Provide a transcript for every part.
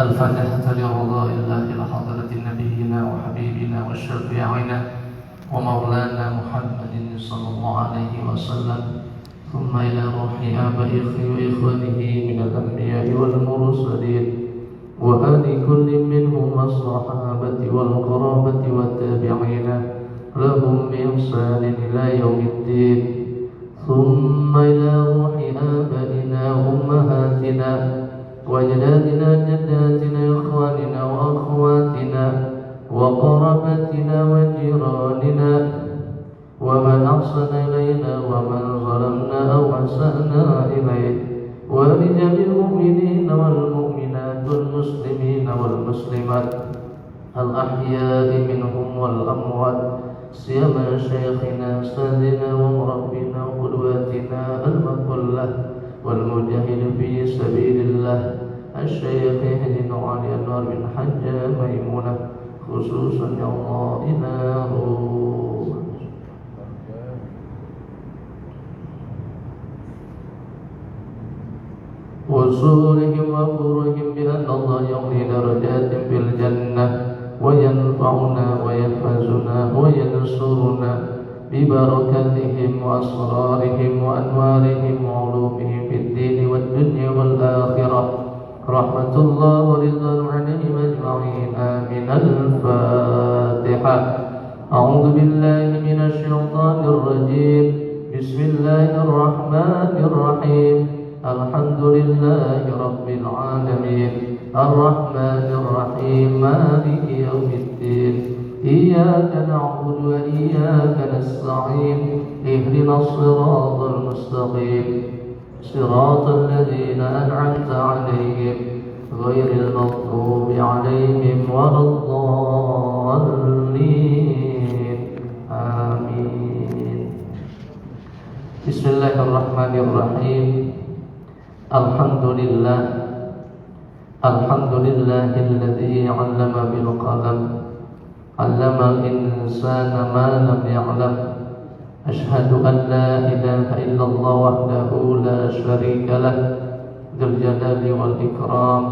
الفاتحة لرضاء الله لحضرة نبينا وحبيبنا وشفيعنا ومولانا محمد صلى الله عليه وسلم، ثم إلى روح آبائه وإخوانه من الأنبياء والمرسلين وآل كل منهم الصحابة والقرابة والتابعين لهم بإحسان إلى يوم الدين، ثم إلى روح آبائنا وأمهاتنا وأجدادنا جداتنا إخواننا وأخواتنا وقرابتنا وجيراننا ومن أحسن إلينا ومن ظلمنا أو أسأنا إليه، ولجميع المؤمنين والمؤمنات والمسلمين والمسلمات الأحياء منهم والأموات، سيما شيخنا سيدنا ومربنا وقدوتنا المقلة والمجاهد في سبيل الله الشيخ هدي علي أنور بن حج ميمونة، خصوصا يا الله إلى روح وصولهم وفورهم بأن الله يعطي درجات في الجنة وينفعنا ويحفظنا وينصرنا ببركاتهم وأسرارهم وأنوارهم وعلومهم في الدين والدنيا والآخرة، رحمة الله ورضوان عليهم أجمعين، آمين. الفاتحة. أعوذ بالله من الشيطان الرجيم، بسم الله الرحمن الرحيم، الحمد لله رب العالمين، الرحمن الرحيم، مالك يوم الدين، إياك نعبد وإياك نستعين، اهدنا الصراط المستقيم، صراط الذين أنعمت عليهم غير المغضوب عليهم ولا الضالين، آمين. بسم الله الرحمن الرحيم. Alhamdulillah, alhamdulillahilladzi 'allama bil qalam, 'allamal insana ma lam ya'lam. Asyhadu an la ilaha illallah wahdahu la syarika lah, dzul jalali wal ikram,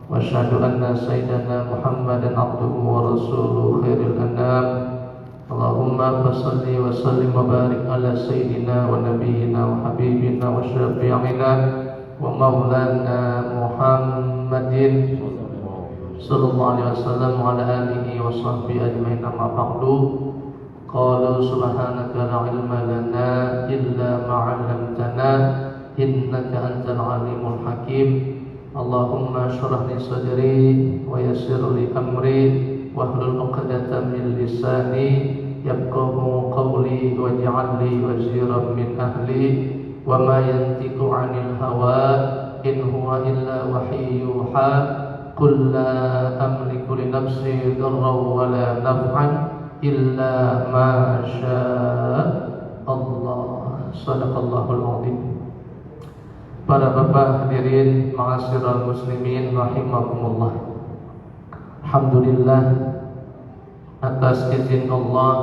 wa asyhadu anna sayyidana Muhammadan 'abduhu wa rasuluhu khairul anam. Allahumma salli wa sallim wa barik ala sayyidina wa nabiyyina wa habibina wa syafi'ina wa maulana Muhammadin sallallahu alaihi wasallam wa ala alihi wa sahbihi ajma'in, amma ba'du. Qalu subhanaka la ilma lana illa ma 'allamtana innaka antal alimul hakim. Allahumma shrah li sadri wa yassir li amri wahlul 'uqdatam min lisani yafqahu qawli waj'al li waziran min ahli. Wa ma yantiqu 'anil hawa in huwa illa wahyu yuha. Qul la amliku li nafsi darran wa la naf'an illa ma syaa Allah. Shadaqallahul 'azim. Para bapak hadirin ma'asyiral muslimin rahimakumullah. Alhamdulillah, atas izin Allah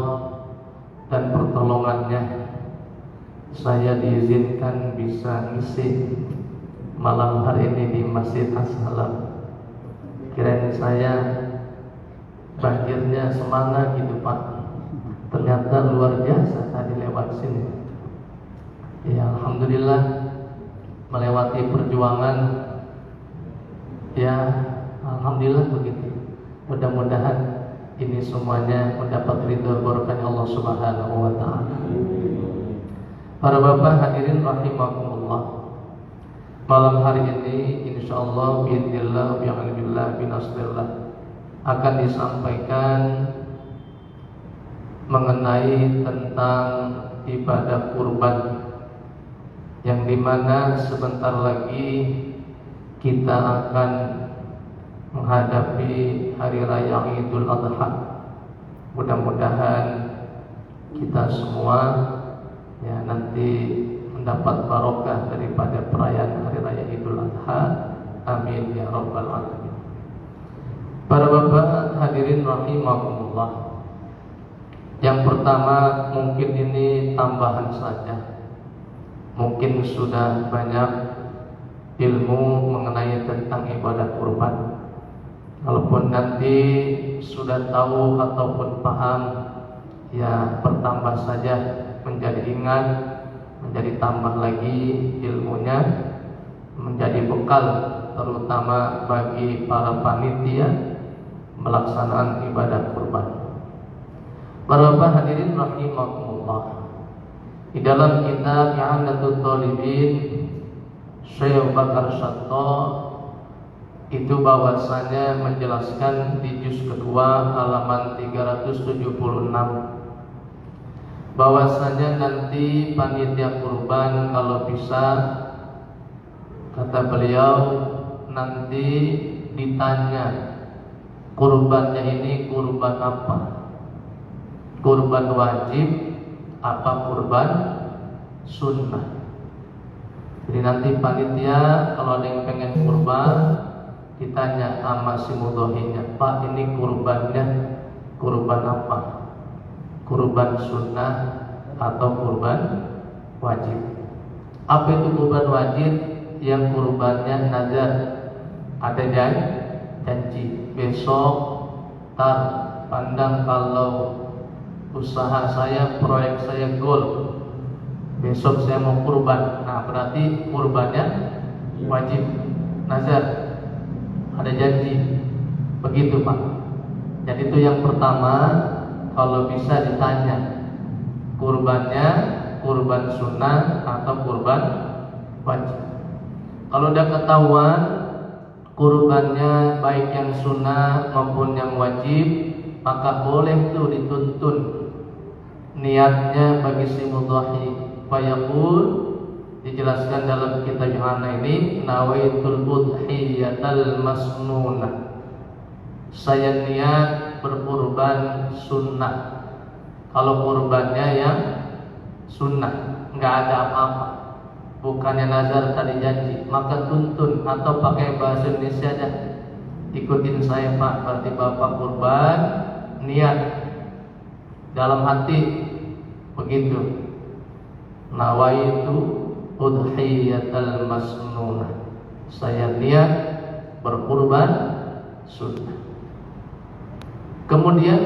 dan pertolongannya saya diizinkan bisa ngisi malam hari ini di Masjid As-Salam. Kirain saya banjirnya semana gitu Pak, ternyata luar biasa tadi lewat sini. Ya alhamdulillah, melewati perjuangan, ya alhamdulillah begitu. Mudah-mudahan ini semuanya mendapat ridho berkahnya Allah Subhanahu wa taala. Para bapak hadirin rahimakumullah, malam hari ini insyaallah biidznillah bi'ilmillah binasrillah akan disampaikan mengenai tentang ibadah kurban, yang dimana sebentar lagi kita akan menghadapi hari raya Idul Adha. Mudah-mudahan kita semua ya nanti mendapat barokah daripada perayaan hari raya Idul Adha. Amin ya rabbal alamin. Para bapak hadirin rahimakumullah, yang pertama mungkin ini tambahan saja. Mungkin sudah banyak ilmu mengenai tentang ibadah kurban. Kalaupun nanti sudah tahu ataupun paham, ya bertambah saja, menjadi ingat, menjadi tambah lagi ilmunya, menjadi bekal terutama bagi para panitia melaksanaan ibadah kurban. Para hadirin rahimakumullah, di dalam kitab I'anatul Talibin Syekh Bakar Shatto itu bahwasanya menjelaskan di juz kedua halaman 376 bahwasanya nanti panitia kurban kalau bisa, kata beliau, nanti ditanya kurbannya ini kurban apa, kurban wajib apa kurban sunnah. Jadi nanti panitia kalau ada yang pengen kurban ditanya sama si mudhohinya, Pak, ini kurbannya kurban apa? Kurban sunnah atau kurban wajib? Apa itu kurban wajib? Yang kurbannya nazar, ada janji, besok pandang kalau usaha saya, proyek saya goal, besok saya mau kurban. Nah, berarti kurbannya wajib, nazar, ada janji. Begitu, Pak. Jadi itu yang pertama, kalau bisa ditanya kurbannya kurban sunnah atau kurban wajib. Kalau udah ketahuan kurbannya baik yang sunnah maupun yang wajib, maka boleh tuh dituntun niatnya bagi si mudhahi. Fayaqul, dijelaskan dalam kitab I'anah ini, nawaitul udhiyatal masnunah, saya niat berkurban sunnah. Kalau kurbannya yang sunnah, nggak ada apa-apa, bukannya nazar tadi janji, maka tuntun atau pakai bahasa Indonesia aja, ikutin saya Pak, berarti Bapak kurban, niat dalam hati begitu, nawaitu udhiyatal masnunah, saya niat berkurban sunnah. Kemudian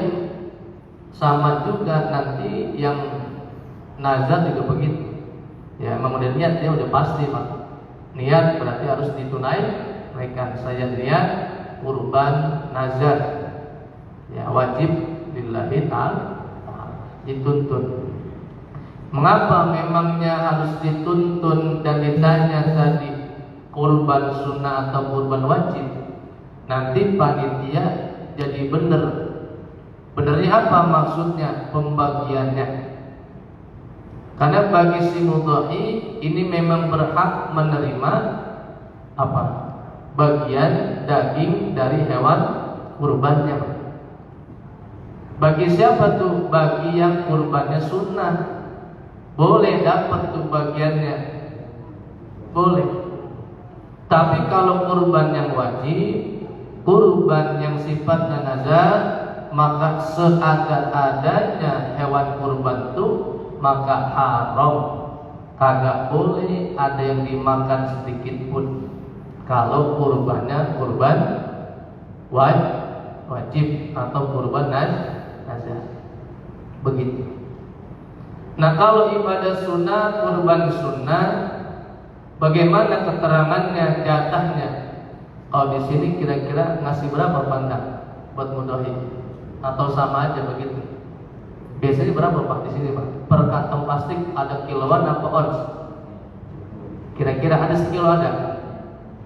sama juga nanti yang nazar juga begitu. Ya, memang udah niat, dia udah pasti Pak. Niat berarti harus ditunaikan. Saya niat kurban nazar. Ya, wajib lillahi ta'ala, dituntun. Mengapa memangnya harus dituntun dan ditanya tadi kurban sunnah atau kurban wajib? Nanti panitia jadi benar. Benernya apa maksudnya pembagiannya? Karena bagi si mudhahi ini memang berhak menerima apa? Bagian daging dari hewan kurbannya. Bagi siapa tuh? Bagi yang kurbannya sunnah, boleh dapat tuh bagiannya, boleh. Tapi kalau kurban yang wajib, kurban yang sifatnya nazar, maka seadat-adanya hewan kurban itu maka haram, kagak boleh ada yang dimakan sedikit pun. Kalau kurbannya kurban wajib atau kurban nazar, begitu. Nah, kalau ibadah sunnah, kurban sunnah, bagaimana keterangannya, jatahnya? Kalau di sini kira-kira ngasih berapa pandang buat mudhahi? Atau sama aja begitu? Biasanya berapa Pak di sini Pak? Per kantong plastik ada kiloan apa ons? Kira-kira ada sekilo ada?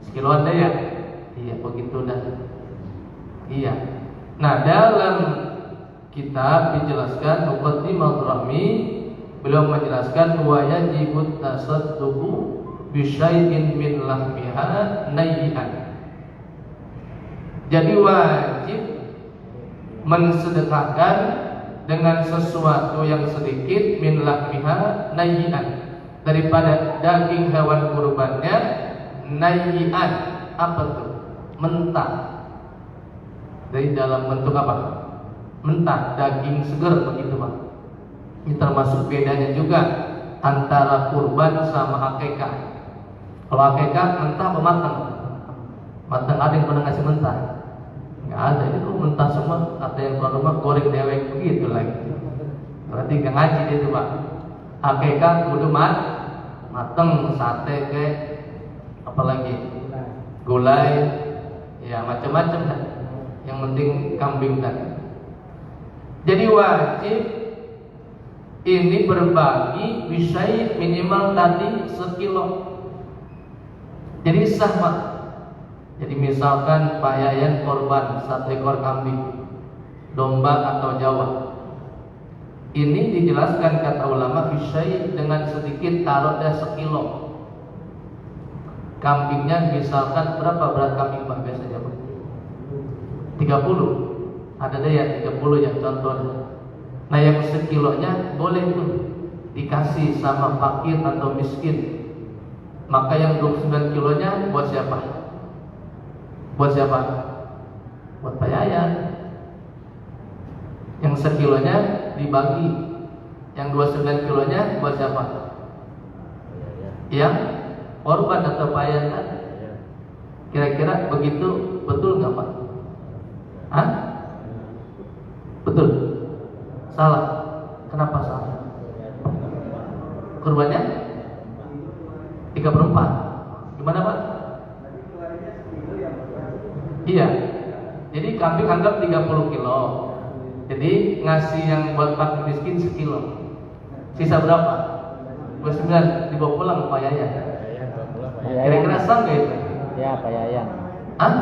Sekilo ada ya? Iya, begitu dah. Iya. Nah, dalam kitab dijelaskan Muqaddimatul Rahmi, beliau menjelaskan wa yajibut tasadduqu bi syai'in min lahmiha nayyan. Jadi wajib mensedekahkan dengan sesuatu yang sedikit min lahmiha nayyan, daripada daging hewan kurbannya nayyan. Apa tuh? Mentah. Dari dalam bentuk apa? Mentah, daging segar begitu Pak. Ini termasuk bedanya juga antara kurban sama akikah. Kalau akikah mentah apa matang? Matang, ada yang pernah ngasih mentah? Nggak ada, ini kok mentah semua. Kata yang tuan rumah goreng dewek begitu lagi. Berarti nggak ngaji dia tuh Pak. Akikah kudu mateng, sate ke apalagi gulai, ya macam-macam dah. Yang penting kambing dah. Jadi wajib ini berbagi bisa minimal tadi 1 kilo. Jadi sah Pak. Jadi misalkan Pak Yayan korban 1 ekor kambing, domba atau Jawa. Ini dijelaskan kata ulama bisa dengan sedikit taruh dah 1 kilo. Kambingnya misalkan berapa berat kambing Pak biasanya Pak? 30. Ada deh ya 30 yang contohnya. Nah yang 1 kilonya boleh tuh dikasih sama fakir atau miskin. Maka yang 29 kilonya buat siapa? Buat siapa? Buat Pak Yayan. Yang 1 kilonya dibagi. Yang 29 kilonya buat siapa? Yang korban atau Pak Yayan kan? Kira-kira begitu betul nggak Pak? Hah? Betul? Salah? Kenapa salah? Kurbannya 3/4. Gimana Pak? Iya. Jadi kambing anggap 30 kilo. Jadi ngasih yang buat fakir miskin 1 kilo. Sisa berapa? 29 dibawa pulang Pak Yayan. Kira-kira sah nggak itu? Ya Pak Yayan. Hah?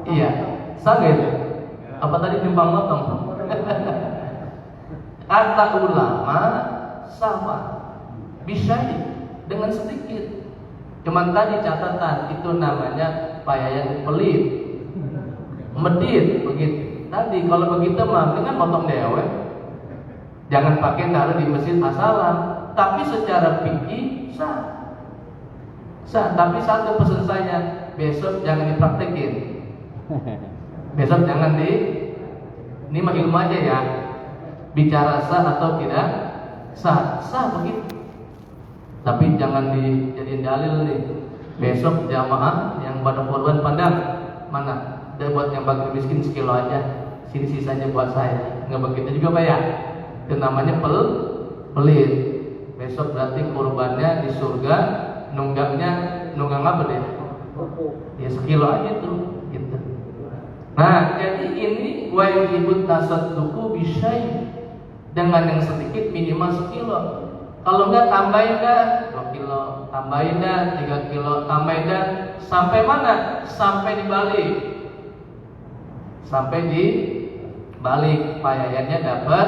Iya. Sah nggak itu? Apa tadi timbang lotong? Kata ulama sama bisa dengan sedikit. Cuman tadi catatan itu namanya Pak Yayan pelit, medit begitu. Tadi kalau begitu mah dengan motong dewe. Jangan pakai taruh di masjid asalan. Tapi secara fikih sah. Sah. Tapi satu pesan saya, besok jangan dipraktekin. Besok jangan ini mah ilmu aja ya. Bicara sah atau tidak sah, sah begitu. Tapi jangan dijadiin dalil nih. Besok jamaah yang pada korban pandang mana? Dia buat yang bagi miskin 1 kilo aja. Sini sisanya buat saya. Nggak begitu juga Pak ya. Itu namanya pelit. Besok berarti korbannya di surga, nunggang apa deh? Ya 1 kilo aja tuh, gitu. Nah, jadi ini wajibut tasadduqu bisyai dengan yang sedikit minimal 1 kilo. Kalau enggak tambahin dah 2 kilo, tambahin dah 3 kilo, tambahin dah sampai mana? Sampai dibalik. Sampai dibalik Pak Yayannya dapat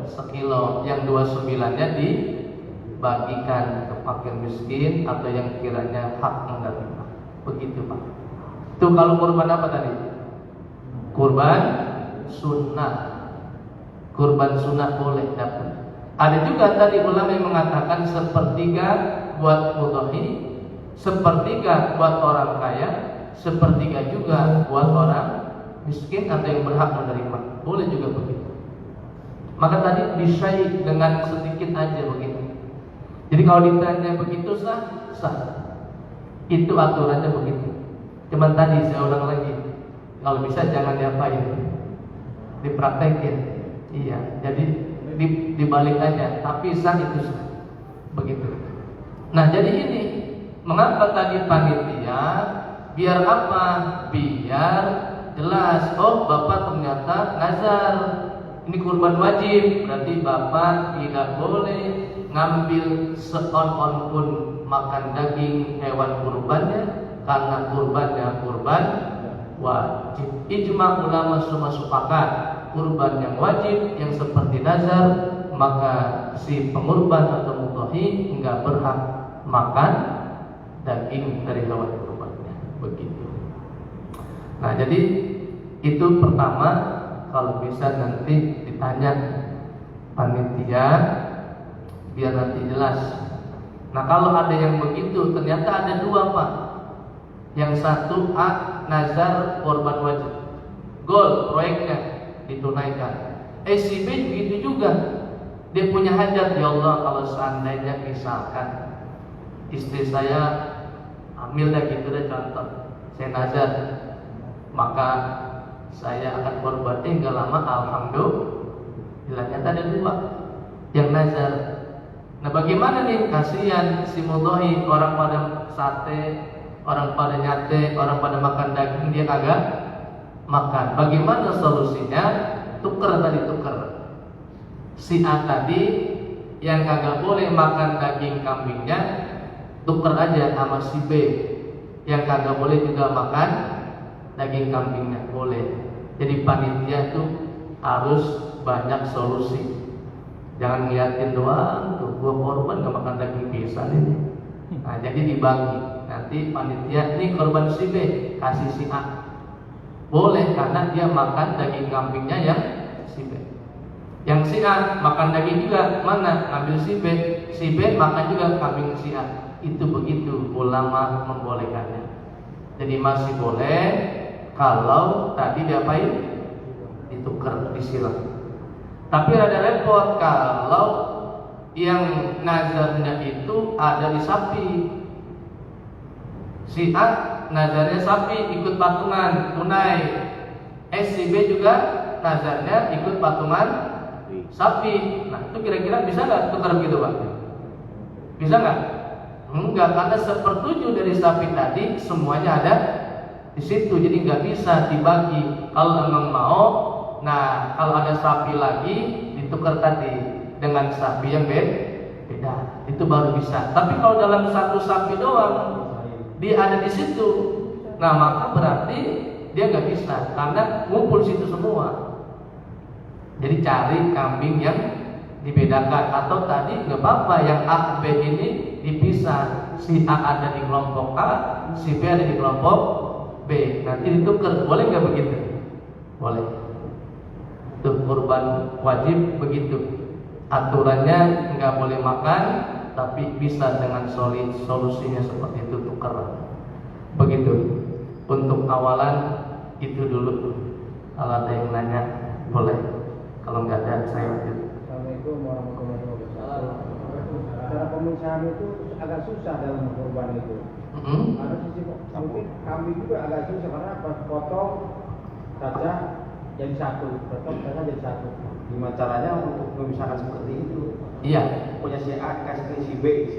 1 kilo, yang 29-nya dibagikan ke fakir miskin atau yang kiranya hak menerima. Begitu Pak. Itu kalau kurban apa tadi? Kurban sunnah. Kurban sunnah boleh dapat. Ada juga tadi ulama yang mengatakan 1/3 buat mudhahi, 1/3 buat orang kaya, 1/3 juga buat orang miskin atau yang berhak menerima. Boleh juga begitu. Maka tadi disyai dengan sedikit aja begitu. Jadi kalau ditanya begitu sah, sah. Itu aturannya begitu. Cuman tadi saya ulang lagi, kalau bisa jangan diapain, dipraktekin. Iya, jadi dibalik aja. Tapi sah itu sah. Begitu. Nah jadi ini mengapa tadi panitia? Biar apa? Biar jelas. Oh bapak ternyata nazar. Ini kurban wajib. Berarti bapak tidak boleh ngambil seon-on pun makan daging hewan kurbannya, karena kurbannya kurban wajib. Ijma ulama semua sepakat kurban yang wajib yang seperti nazar, maka si pengurban atau mudhahi enggak berhak makan daging dari hewan kurbannya. Begitu. Nah, jadi itu pertama, kalau bisa nanti ditanya panitia biar nanti jelas. Nah, kalau ada yang begitu, ternyata ada 2 Pak. Yang satu nazar korban wajib, gol proyeknya ditunaikan. Si B begitu juga, dia punya hajat, ya Allah kalau seandainya misalkan istri saya hamil dah gitu deh contoh, saya nazar, maka saya akan korbannya nggak lama, alhamdulillah. Ternyata ada dua yang nazar. Nah bagaimana nih, kasihan si mudhahi, orang pada sate, orang pada nyate, orang pada makan daging, dia kagak makan. Bagaimana solusinya? Tuker tadi, tuker. Si A tadi yang kagak boleh makan daging kambingnya, tuker aja sama si B yang kagak boleh juga makan daging kambingnya, boleh. Jadi panitia tuh harus banyak solusi. Jangan ngeliatin doang tuh, gua korban gak makan daging pisan ini. Nah jadi dibagi. Nanti panitia, ini korban si B, kasih si A. Boleh karena dia makan daging kambingnya yang si B. Yang si A makan daging juga, mana? Ngambil si B makan juga kambing si A. Itu begitu ulama membolehkannya. Jadi masih boleh kalau tadi diapain? Ditukar, disilang. Tapi ada repot kalau yang nazarnya itu ada di sapi. Si A nazarnya sapi, ikut patungan tunai. Si B juga nazarnya ikut patungan sapi. Nah itu kira-kira bisa nggak tukar begitu Pak? Bisa nggak? Enggak, karena sepertujuh dari sapi tadi semuanya ada di situ, jadi nggak bisa dibagi. Kalau memang mau, nah kalau ada sapi lagi ditukar tadi dengan sapi yang beda, itu baru bisa. Tapi kalau dalam satu sapi doang dia ada di situ, nah maka berarti dia nggak bisa karena ngumpul situ semua. Jadi cari kambing yang dibedakan, atau tadi nggak apa-apa yang A B ini dipisah, si A ada di kelompok A, si B ada di kelompok B, nanti ditukar, boleh nggak begitu? Boleh. Itu kurban wajib begitu. Aturannya nggak boleh makan, tapi bisa dengan solusinya seperti itu, tukar. Begitu. Untuk awalan itu dulu. Kalau ada yang nanya boleh. Kalau nggak ada saya lanjut. Assalamualaikum warahmatullahi wabarakatuh. Cara pemisahan itu agak susah dalam kurban itu. Ada sisi mungkin kambing juga agak susah karena pas potong saja jadi satu, potong saja jadi satu. Gimana caranya untuk memisahkan seperti itu? Iya. Punya si A kasih ke si B,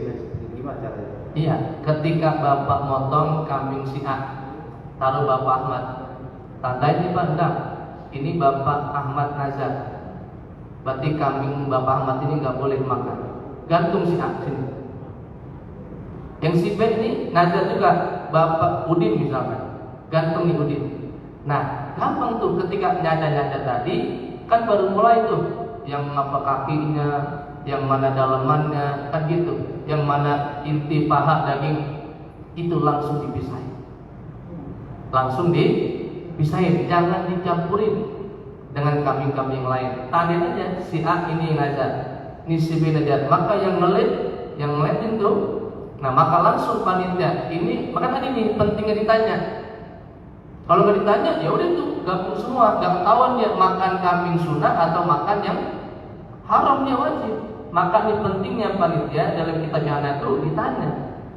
gimana caranya? Iya. Ketika bapak motong kambing si A, taruh bapak Ahmad, tandanya Pak, enggak. Ini bapak Ahmad nazar. Berarti kambing bapak Ahmad ini nggak boleh makan. Gantung si A sini. Yang si B ini nazar juga, bapak Udin misalkan, gantung nih Udin. Nah gampang tuh, ketika nyada tadi kan baru mulai tuh, yang apa kakinya, yang mana dalamannya, kan gitu. Yang mana inti paha daging itu langsung dipisahin. Langsung dipisahin, jangan dicampurin dengan kambing-kambing lain. Tadi aja si A ini nazar, ini si B nazar, maka yang ngeliatin tuh, nah maka langsung panitia ini, maka tadi nih pentingnya ditanya. Kalau nggak ditanya ya udah tuh gabung semua, nggak ketahuan dia makan kambing sunnah atau makan yang haramnya wajib. Maka ini pentingnya panitia dalam kitab Hana itu ditanya.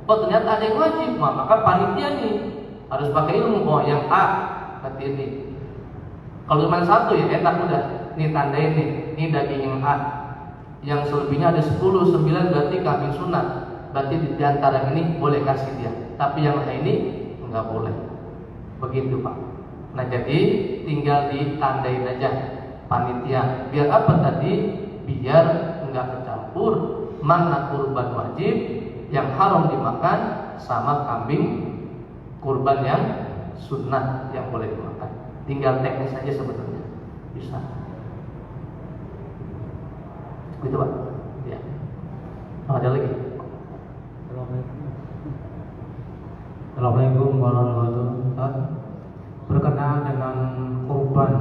Oh ternyata ada yang wajib, maka panitia nih harus pakai ilmu. Oh yang A berarti ini. Kalau cuma satu ya enak udah, ini tandain nih, ini daging yang A. Yang selebihnya ada 10, 9 berarti kambing sunat. Berarti di antara ini boleh kasih dia. Tapi yang lain ini enggak boleh. Begitu Pak. Nah jadi tinggal ditandain aja panitia. Biar apa tadi? Biar enggak kecampur mana kurban wajib yang haram dimakan sama kambing kurban yang sunnah yang boleh dimakan. Tinggal teknis saja sebetulnya bisa. Gitu Pak. Ya. Ada lagi? Assalamualaikum warahmatullahi wabarakatuh. Berkenaan dengan kurban,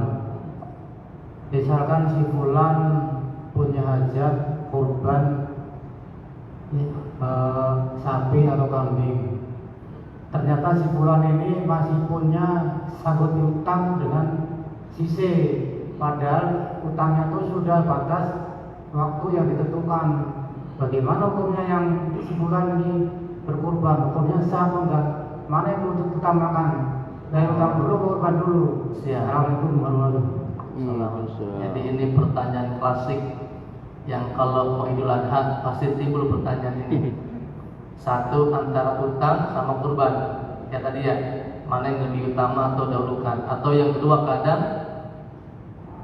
misalkan si fulan punya hajat kurban sapi atau kambing, ternyata si fulan ini masih punya sangkut utang dengan si C, padahal utangnya itu sudah batas waktu yang ditentukan. Bagaimana hukumnya yang si fulan ini berkurban? Hukumnya sah atau enggak? mana yang perlu utamakan? Dari utang dulu, kurban dulu. Assalamualaikum warahmatullahi wabarakatuh. Jadi ini pertanyaan klasik yang kalau mau Idul Adha pasti timbul pertanyaan ini. Satu, antara utang sama kurban. Ya tadi ya, mana yang lebih utama atau dahulukan? Atau yang kedua kadang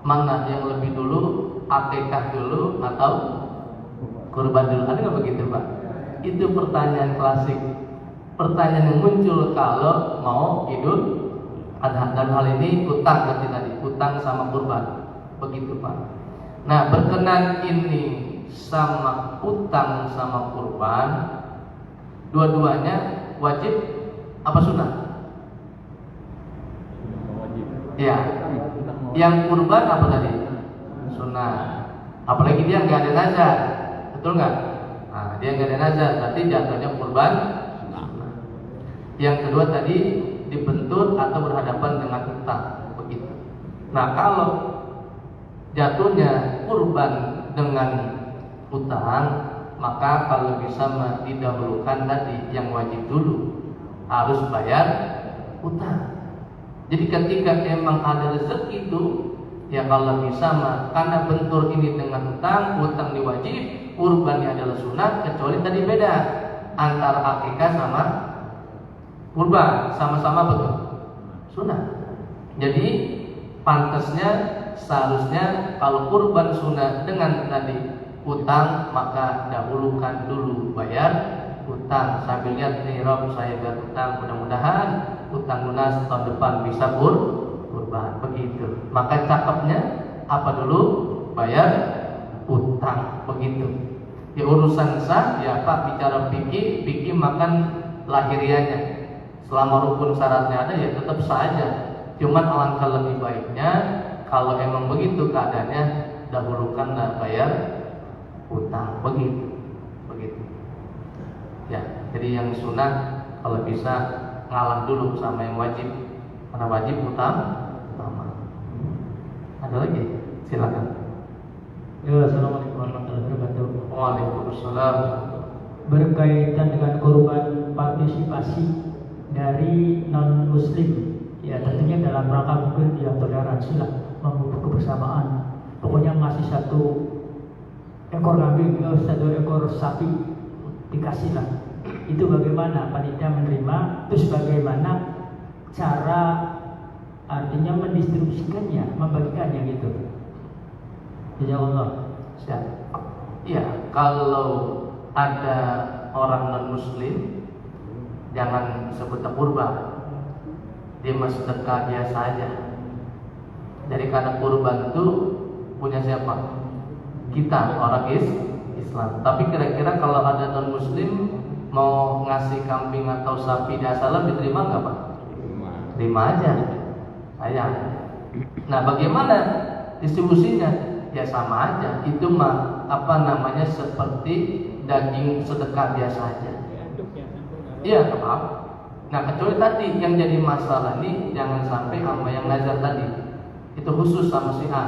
mana yang lebih dulu, akikah dulu atau kurban dulu? Ada nggak begitu Pak? Itu pertanyaan klasik. Pertanyaan yang muncul kalau mau Idul Adha. Dan hal ini utang tadi, utang sama kurban. Begitu Pak. Nah, berkenan ini sama utang sama kurban, dua-duanya wajib apa sunnah? Ya. Yang kurban apa tadi? Sunnah. Apalagi dia nggak ada nazar, betul nggak? Nah, dia nggak ada nazar, berarti jatuhnya kurban. Yang kedua tadi dibentur atau berhadapan dengan utang, begitu. Nah, kalau jatuhnya kurban dengan utang, maka kalau bisa didahulukan tadi yang wajib dulu, harus bayar utang. Jadi ketika emang ada rezeki itu, ya kalau bisa karena bentur ini dengan utang diwajib, kurbannya adalah sunnah, kecuali tadi beda antara akikah sama kurban, sama-sama betul sunnah. Jadi pantasnya seharusnya kalau kurban sunnah dengan tadi utang, maka dahulukan dulu bayar utang sambil lihat nih Rob, saya biar utang, mudah-mudahan utang lunas tahun depan bisa kurban, begitu. Maka cakepnya apa dulu? Bayar utang, begitu. Ya urusan sah ya Pak, bicara fikih makan lahirianya. Selama rukun syaratnya ada ya tetap saja. Cuman alangkah lebih baiknya kalau emang begitu keadaannya, dahulukan bayar utang, begitu. Ya, jadi yang sunnah kalau bisa ngalah dulu sama yang wajib, karena wajib utama. Ada lagi? Silakan. Ya, assalamualaikum warahmatullahi wabarakatuh. Waalaikumsalam. Berkaitan dengan kurban partisipasi dari non muslim, ya tentunya dalam rangka mungkin ya toleransi lah, memupuk kebersamaan. Pokoknya masih satu ekor kambing atau satu ekor sapi dikasih lah. Itu bagaimana panitia menerima? Terus bagaimana cara artinya mendistribusikannya, membagikannya gitu? Jazakallah. Iya, kalau ada orang non muslim jangan sebut kurban, dia masih sedekah biasa aja. Jadi karena kurban itu punya siapa? Kita orang Islam. Tapi kira-kira kalau ada non muslim mau ngasih kambing atau sapi di asalam diterima nggak Pak? Terima aja, sayang. Nah, bagaimana distribusinya? Ya sama aja. Itu seperti daging sedekah biasa aja. Iya, nggak apa-apa. Nah, kecuali tadi yang jadi masalah ini jangan sampai sama yang nazar tadi. Itu khusus sama si A.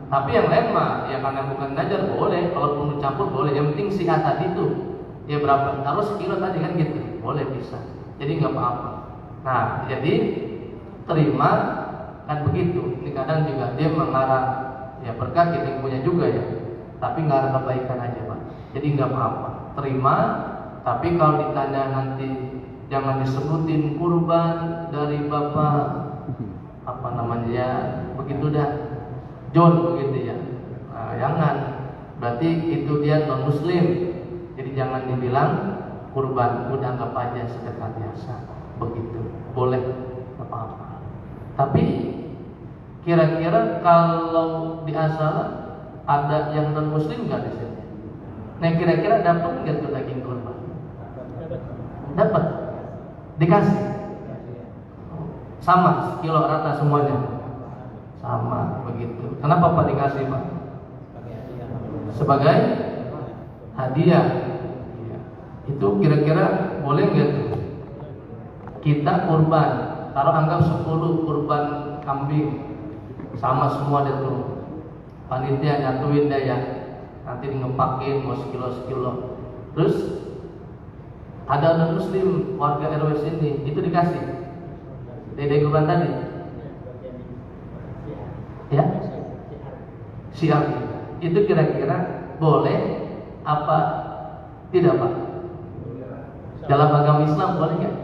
Tapi yang lain mah ya karena bukan nazar boleh, kalaupun campur boleh. Yang penting si A tadi itu ya berapa? Kalau sekilo tadi kan gitu, boleh bisa. Jadi nggak apa-apa. Nah, jadi terima kan begitu. Ini kadang juga dia mengarah ya berkah kita yang punya juga ya. Tapi ngarah kebaikan aja Pak. Jadi nggak apa-apa. Terima. Tapi kalau ditanya nanti jangan disebutin kurban dari bapak begitu dah John begitu ya. Nah, jangan. Berarti itu dia non muslim. Jadi jangan dibilang kurban, udah anggap aja sedekah biasa. Begitu. Boleh apa-apa. Tapi kira-kira kalau di asal ada yang non muslim nggak di sini? Nah, kira-kira dapat nggak tuh daging kurban? Dapat, dikasih sama sekilo rata semuanya sama begitu. Kenapa Pak dikasih Pak? Sebagai hadiah. Itu kira-kira boleh nggak tuh? Kita kurban, taruh anggap 10 kurban kambing sama semua deh tuh. Panitia nyatuin deh ya. Nanti ngepakin mau sekilo. Terus Ada non muslim warga RW sini, itu dikasih dari kurban tadi. Ya, siap. Itu kira-kira boleh apa tidak Pak? Dalam agama Islam boleh nggak?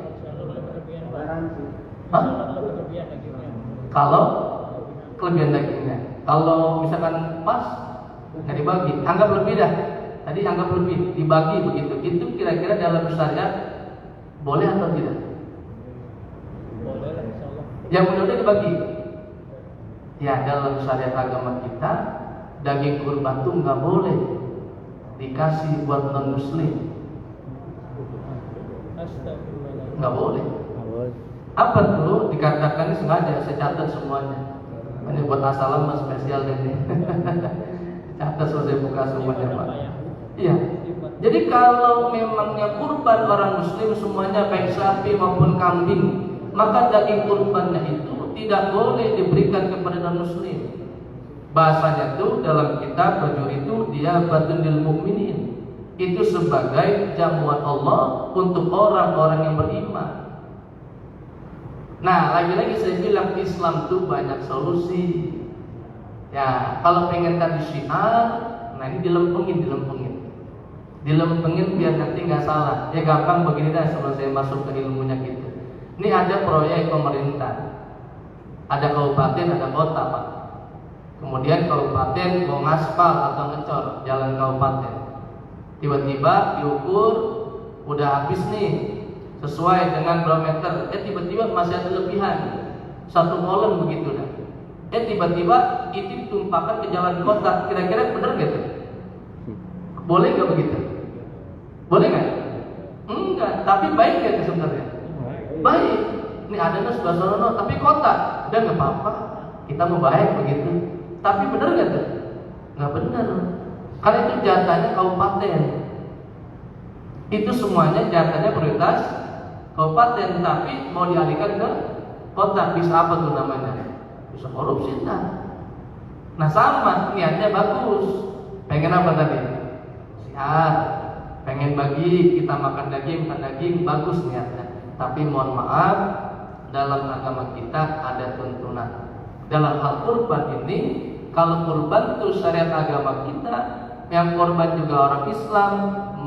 Hah? Kalau kelebihan dagingnya, kalau misalkan pas nggak dibagi, anggap lebih dah. Tadi anggap lebih dibagi begitu. Itu kira-kira dalam syariat boleh atau tidak? Boleh lah, insyaallah. Yang mudah-mudahan dibagi. Ya, dalam syariat agama kita daging kurban itu nggak boleh dikasih buat non muslim. Astagfirullah. Nggak boleh. Apa tuh? Dikatakan sengaja, saya catat semuanya. Ini buat assalam spesial ini. Catat selesai buka semuanya Pak. Iya. Jadi kalau memangnya kurban orang muslim semuanya baik sapi maupun kambing, maka daging kurbannya itu tidak boleh diberikan kepada non muslim. Bahasanya tuh dalam kitab baju itu dia batun lil mukminin. Itu sebagai jamuan Allah untuk orang-orang yang beriman. Nah, lagi-lagi saya bilang Islam tuh banyak solusi. Ya, kalau pengen tadi syiar, nah ini dilempengin biar nanti nggak salah. Ya gampang begini dah sebelum saya masuk ke ilmunya gitu. Ini ada proyek pemerintah, ada kabupaten, ada kota Pak. Kemudian kabupaten mau ngaspal atau ngecor jalan kabupaten. Tiba-tiba diukur udah habis nih sesuai dengan berapa meter. Tiba-tiba masih ada lebihan 1 molen begitu dah. Tiba-tiba itu ditumpahkan ke jalan kota. Kira-kira benar nggak tuh? Boleh nggak begitu? Boleh nggak? Enggak. Tapi baik nggak sebenarnya? Baik. Ini ada nasi basono, tapi kota. Dan nggak apa-apa. Kita mau baik begitu. Tapi benar nggak tuh? Nggak benar. Karena itu jatahnya kabupaten. Itu semuanya jatahnya prioritas kabupaten, tapi mau dialihkan ke kota. Bisa apa tuh namanya? Bisa korupsi nah sama niatnya bagus. Pengen apa tadi? Sihat. Pengen bagi kita makan daging bagus niatnya. Tapi mohon maaf, dalam agama kita ada tuntunan. Dalam hal kurban ini, kalau kurban itu syariat agama kita, yang korban juga orang Islam,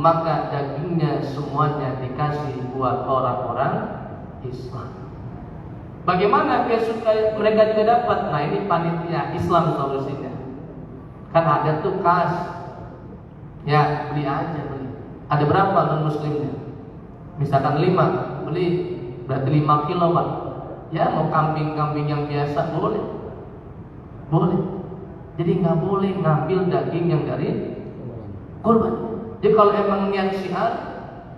maka dagingnya semuanya dikasih buat orang-orang Islam. Bagaimana biar supaya mereka juga dapat? Nah ini panitia Islam solusinya. Kan ada tuh kas. Ya beli aja beli. Ada berapa non muslimnya? Misalkan 5, beli berarti 5 kilo Pak. Ya mau kambing-kambing yang biasa boleh. Boleh. Jadi nggak boleh ngambil daging yang dari kurban. Jadi kalau emang niat syiar,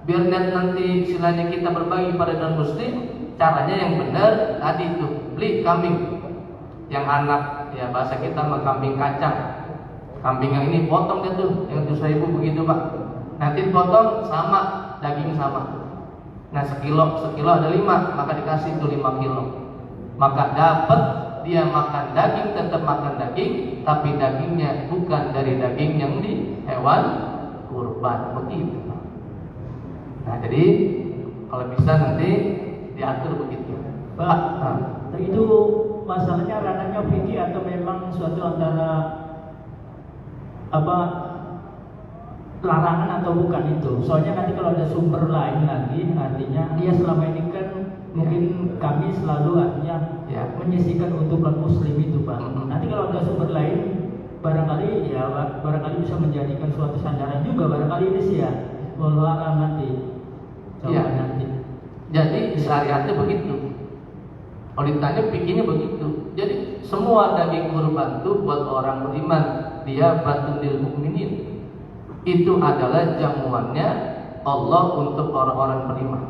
biar nanti istilahnya kita berbagi pada non muslim, caranya yang benar tadi itu beli kambing yang anak, ya bahasa kita mah kambing kacang. Kambing yang ini potong deh tuh, yang 7.000 begitu Pak. Nanti potong sama, daging sama. Nah sekilo ada 5, maka dikasih itu 5 kilo. Maka dapat dia makan daging, tetap makan daging, tapi dagingnya bukan dari daging yang di hewan kurban begitu. Nah jadi kalau bisa nanti diatur begitu. Pak, itu masalahnya ranahnya fikih atau memang suatu antara larangan atau bukan itu? Soalnya nanti kalau ada sumber lain lagi, artinya dia selama ini kan mungkin kami selalu artinya menyisikan untuk non muslim itu Pak. Nanti kalau ada sumber lain, barangkali bisa menjadikan suatu sandaran juga barangkali ini sih ya. Wallahu a'lam nanti. Nanti. Jadi syariatnya begitu. Kalau ditanya pikirnya begitu. Jadi semua daging kurban itu buat orang beriman, dia batun lil mukminin. Itu adalah jamuannya Allah untuk orang-orang beriman.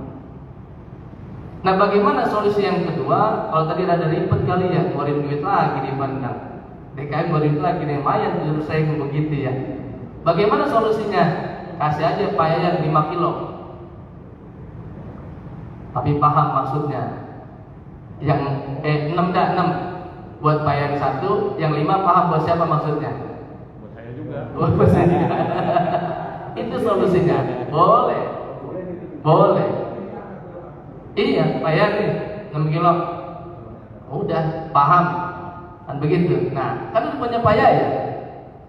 Nah, bagaimana solusi yang kedua? Kalau tadi ada ribet kali ya, ngeluarin duit lagi dipandang. DKM ngeluarin lagi nih, lumayan menurut saya begitu ya. Bagaimana solusinya? Kasih aja payayan 5 kilo. Tapi paham maksudnya. Yang 6 buat payayan 1, yang 5 paham buat siapa maksudnya? Buat saya juga. Buat saya. Itu solusinya. Boleh. Boleh. Iya, bayar nih 6 kilo. Udah, paham. Kan begitu. Nah, kan punya payaya.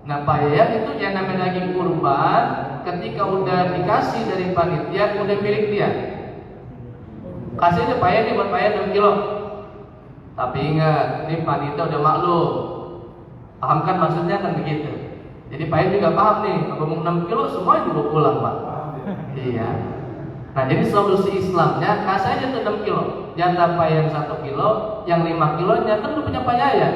Nah, payaya itu yang namanya daging kurban, ketika udah dikasih dari panitia, udah milik dia. Kasih aja payaya nih buat payaya 6 kilo. Tapi ingat, ini panitia udah maklum. Paham kan maksudnya kan begitu. Jadi payah juga paham nih, ngomong 6 kilo semua juga pulang, Pak. Iya. Nah, jadi solusi Islamnya kasih aja tuh 6 kilo. Jatah payah 1 kilo, yang 5 kilonya kan udah punya payah ya.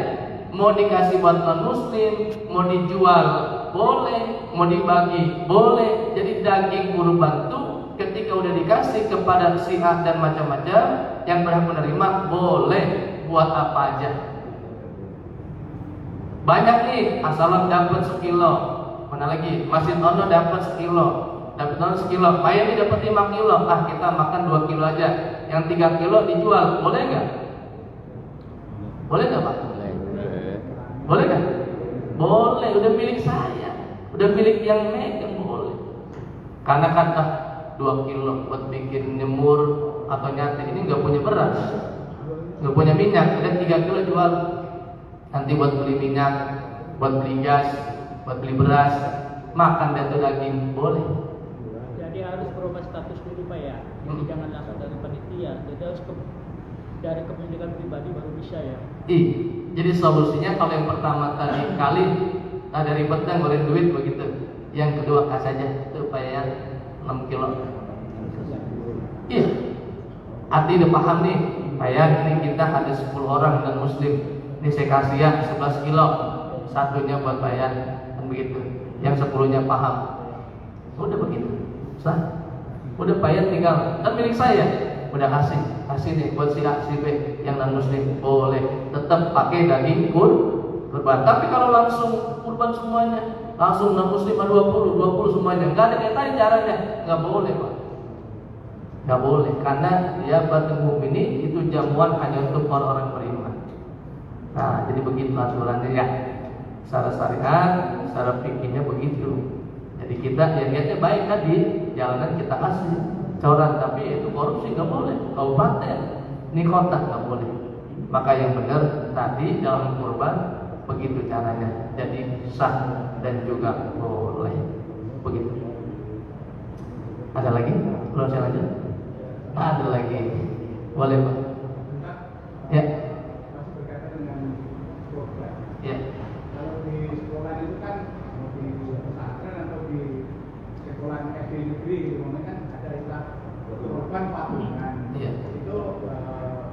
Mau dikasih buat non muslim, mau dijual boleh, mau dibagi boleh. Jadi daging kurban tuh ketika udah dikasih kepada si A dan macam-macam, yang berhak menerima boleh buat apa aja. Banyak nih, asalam dapat 1 kilo. Mana lagi? Masjid Ono dapat 1 kilo. Dapat Ono 1 kilo. Payah ini dapat 5 kilo. Ah, kita makan 2 kilo aja. Yang 3 kilo dijual. Boleh nggak? Boleh nggak, Pak? Boleh nggak? Boleh. Udah milik saya. Udah milik yang megang, boleh. Karena kata 2 kilo buat bikin nyemur atau nyate ini nggak punya beras, nggak punya minyak. Udah 3 kilo jual. Nanti buat beli minyak, buat beli gas, buat beli beras, makan datu daging, boleh. Jadi harus berubah status dulu, Pak ya. Jadi jangan langsung dari panitia. Jadi harus dari kepemilikan pribadi baru bisa ya. Jadi solusinya kalau yang pertama kali ada ribetnya ngeluarin duit begitu. Yang kedua kasih aja itu payah 6 kilo. Iya. Hati udah paham nih, payah ini kita ada 10 orang dan muslim. Ini saya kasih ya 11 kilo, satunya buat bayar, kan begitu. Yang 10-nya paham. Udah begitu, sah. Udah bayar tinggal, kan milik saya. Udah kasih nih buat si A, si B yang non muslim boleh. Tetap pakai daging kurban. Tapi kalau langsung kurban semuanya, langsung non muslim 20 semuanya, nggak ada kaitannya caranya, nggak boleh, Pak. Nggak boleh, karena dia batang ini itu jamuan hanya untuk orang-orang beriman. Nah, jadi begitu aturannya ya. Secara syariat, secara fikihnya begitu. Jadi kita ya niatnya baik tadi, jalanan kita kasih coran, tapi itu korupsi nggak boleh. Kabupaten, ini kota nggak boleh. Maka yang benar tadi dalam kurban begitu caranya. Jadi sah dan juga boleh. Begitu. Ada lagi? Belum saya lanjut? Ada lagi. Boleh, Pak? Ya. Ya. Kalau di sekolah itu kan di pesantren atau di sekolah SD negeri gitu, kan ada istilah korban patungan. Iya. Itu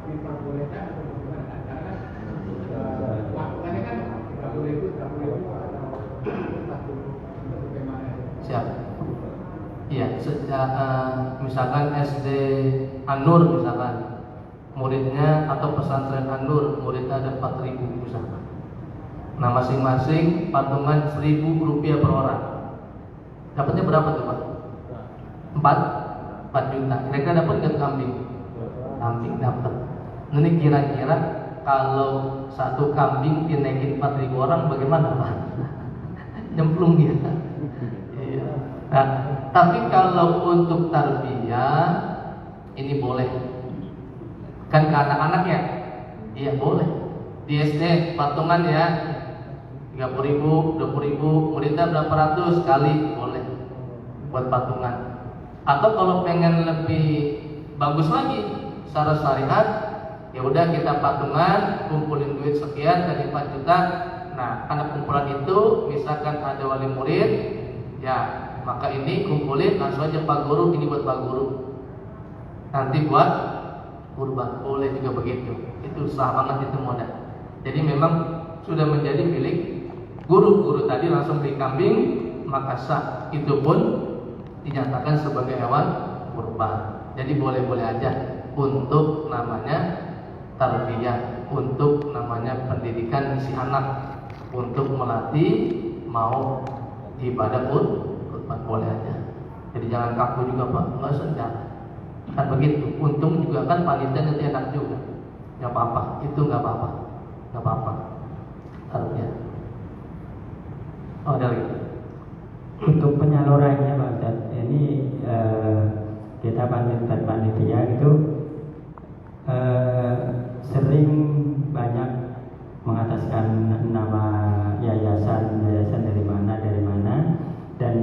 diperbolehkan atau bagaimana? Karena patungannya kan 30.000 atau 40 bagaimana? Siap. Iya, misalkan SD An-Nur misalkan, muridnya atau pesantren An-Nur muridnya ada 4.000 misalkan. Nah, masing-masing patungan Rp1.000 per orang. Dapatnya berapa tuh, Pak? 4 juta. Kira-kira dapat nggak kambing? Kambing dapat. Nah, ini kira-kira kalau satu kambing dinaikin 4.000 orang bagaimana, Pak? Nyemplung dia. Iya. Nah, tapi kalau untuk tarbiyah ini boleh. Kan ke anak-anak ya? Iya boleh. Di SD patungan ya 30.000, 20.000, muridnya berapa ratus kali boleh buat patungan. Atau kalau pengen lebih bagus lagi secara syariat, ya udah kita patungan, kumpulin duit sekian dari 4 juta. Nah, karena kumpulan itu misalkan ada wali murid, ya maka ini kumpulin langsung aja Pak Guru, ini buat Pak Guru. Nanti buat kurban, boleh juga begitu. Itu sah banget, itu mudah. Jadi memang sudah menjadi milik guru tadi langsung beli kambing, maka sah. Itu pun dinyatakan sebagai hewan kurban. Jadi boleh-boleh aja untuk namanya tarbiyah, untuk namanya pendidikan si anak, untuk melatih mau ibadah pun kurban boleh aja. Jadi jangan kaku juga, Pak, nggak usah. Kan begitu. Untung juga kan panitia nanti enak juga. Nggak apa-apa, itu nggak apa-apa. Nggak apa-apa. Harusnya. Oh, ada lagi. Untuk penyalurannya, Pak Ustaz, ini kita kita panitia itu sering banyak mengataskan nama yayasan dari mana dan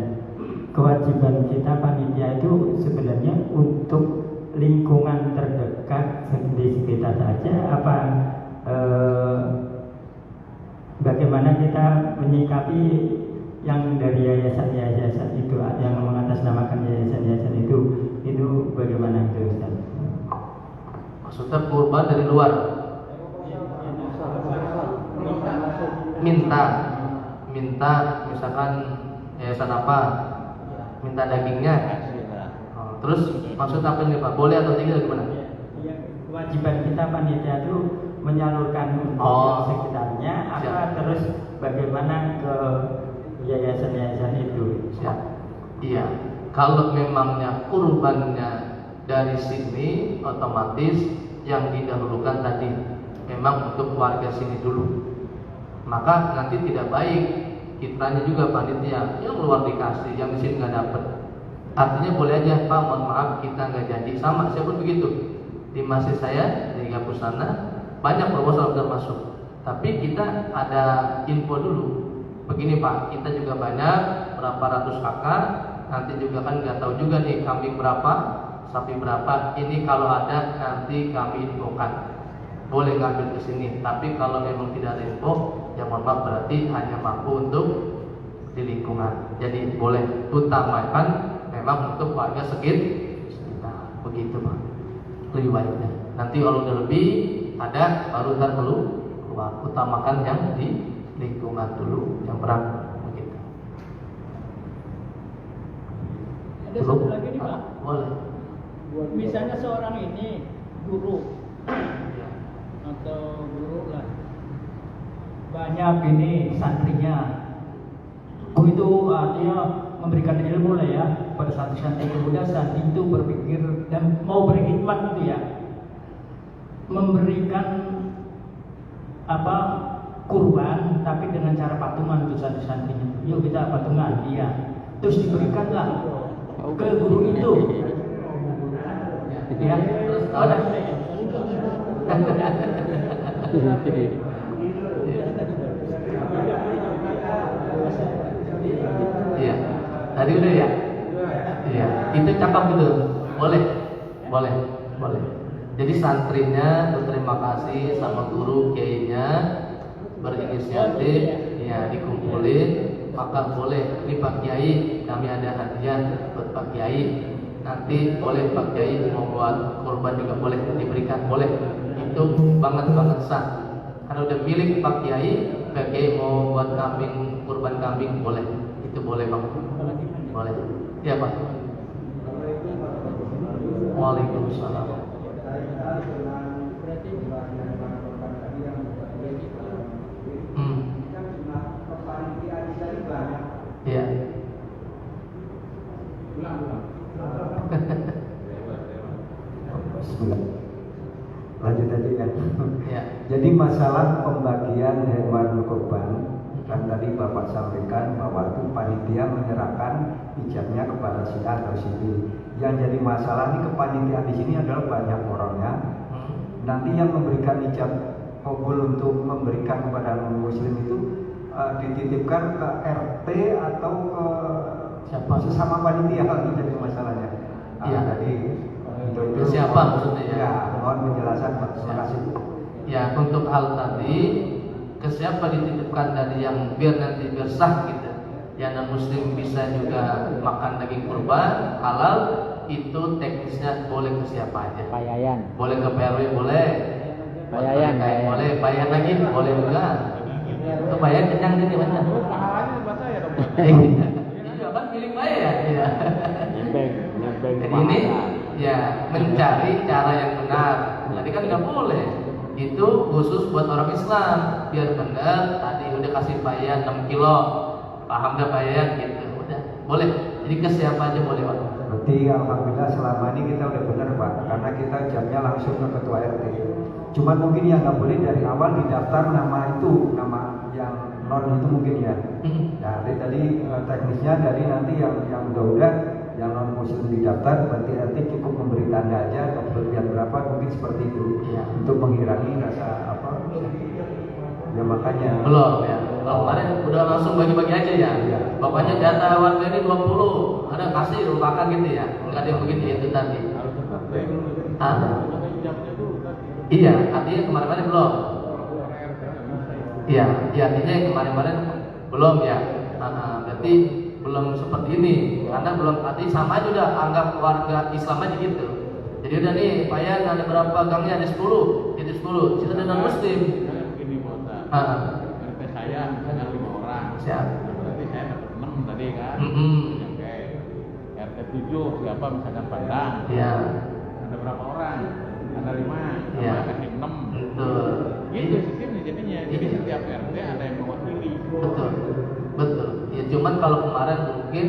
kewajiban kita panitia itu sebenarnya untuk lingkungan terdekat di sekitar saja apa bagaimana kita menyikapi yang dari yayasan itu yang mengatasnamakan yayasan itu bagaimana itu Ustaz? Maksudnya kurban dari luar minta misalkan yayasan apa minta dagingnya terus maksud apa ini Pak, boleh atau tidak gimana? Kewajiban kita panitia itu menyalurkan untuk sekitarnya terus bagaimana ke yayasan itu. Siap. Iya, kalau memangnya kurbannya dari sini otomatis yang didahulukan tadi memang untuk warga sini dulu, maka nanti tidak baik kitanya juga panitia yang luar dikasih yang di sini nggak dapat. Artinya boleh aja Pak, mohon maaf kita nggak jadi, sama saya pun begitu. Di masjid saya di kampus sana banyak proposal masuk, tapi kita ada info dulu. Begini Pak, kita juga banyak berapa ratus kakak, nanti juga kan nggak tahu juga nih kambing berapa, sapi berapa. Ini kalau ada nanti kami infokan, boleh ngambil ke sini. Tapi kalau memang tidak ada info, ya mohon maaf berarti hanya mampu untuk di lingkungan. Jadi boleh utamakan memang untuk warga sekitar, begitu Pak. Lebih baiknya. Nanti kalau udah lebih ada baru ntar perlu keluar. Utamakan yang di lingkungan dulu yang berat, begitu. Ada satu lagi nih Pak. Boleh. Misalnya seorang ini guru atau guru lah, banyak ini santrinya. Itu artinya memberikan ilmu lah ya pada santri-santri. Kemudian santri itu berpikir dan mau berkhidmat gitu ya, memberikan kurban tapi dengan cara patungan untuk santri-santrinya. Yuk kita patungan dia, terus diberikanlah ke guru itu ya. Ada iya, tadi udah ya. Iya, itu cakep gitu. Boleh. Jadi santrinya berterima kasih sama guru kiainya, berinisiatif, ya dikumpulin, maka boleh ini Pak Kiai, kami ada hadiah buat Pak Kiai. Nanti boleh Pak Kiai mau buat kurban juga boleh diberikan, boleh. Itu banget sah. Karena udah milik Pak Kiai, Pak Kiai mau buat kambing, kurban kambing boleh. Itu boleh Bang. Boleh. Iya Pak. Waalaikumsalam. Iya. Lanjut aja ya. Ya. Jadi masalah pembagian hewan kurban kan tadi Bapak sampaikan bahwa itu panitia menyerahkan ijabnya kepada si A atau si B. Yang jadi masalah ini kepanitiaan di sini adalah banyak orangnya. Nanti yang memberikan ijab kabul untuk memberikan kepada non muslim itu dititipkan ke RT atau ke siapa sesama panitia, itu jadi masalahnya. Iya. Jadi untuk itu siapa maksudnya ya? Ya, mohon penjelasan Pak. Terima kasih. Ya, untuk hal tadi ke siapa dititipkan dari yang biar sah gitu. Yang non muslim bisa juga makan daging kurban halal, itu teknisnya boleh ke siapa aja. Pak Yayan. Boleh ke PRW boleh. Pak Yayan. Boleh, Pak Yayan lagi boleh juga. Itu Pak Yayan kenyang ini macam. Pahalanya buat saya dong. Iya kan milik Pak Yayan. Iya. Nyembeng. Jadi ini ya mencari cara yang benar. Tadi kan nggak boleh. Itu khusus buat orang Islam biar benar. Tadi udah kasih Pak Yayan 6 kilo. Paham gak Pak Yayan gitu. Udah boleh. Jadi ke siapa aja boleh Pak. Berarti alhamdulillah selama ini kita udah benar Pak, karena kita jamnya langsung ke ketua RT. Cuman mungkin yang nggak boleh dari awal didaftar nama itu, nama yang non itu mungkin ya. Nah, tadi teknisnya dari nanti yang udah yang non muslim didaftar, berarti RT cukup tanda aja atau berlebihan berapa mungkin seperti itu ya. Untuk menghilangi rasa apa ya, makanya belum ya. Kalau kemarin udah langsung bagi-bagi aja ya, ya. Pokoknya jatah warga ini 20 ada kasih lupakan gitu ya, nggak ada yang begitu itu tadi. Iya, artinya kemarin-kemarin belum. Iya, artinya kemarin-kemarin belum ya. Berarti belum seperti ini, karena belum, artinya sama aja udah anggap warga Islam aja gitu. Jadi udah nih, Pak Yan ada berapa gangnya, ada 10, jadi 10. Kita ada non Muslim. Gini Pak, RT saya misalnya 5 orang. Siap. Berarti saya dapat 6 tadi kan. Oke. RT 7 siapa misalnya Padang. Iya. Ada berapa orang? Ada 5. Iya. Kasih 6. Betul. Gitu sistemnya jadinya. Jadi setiap RT ada yang mewakili. Betul. Ya cuman kalau kemarin mungkin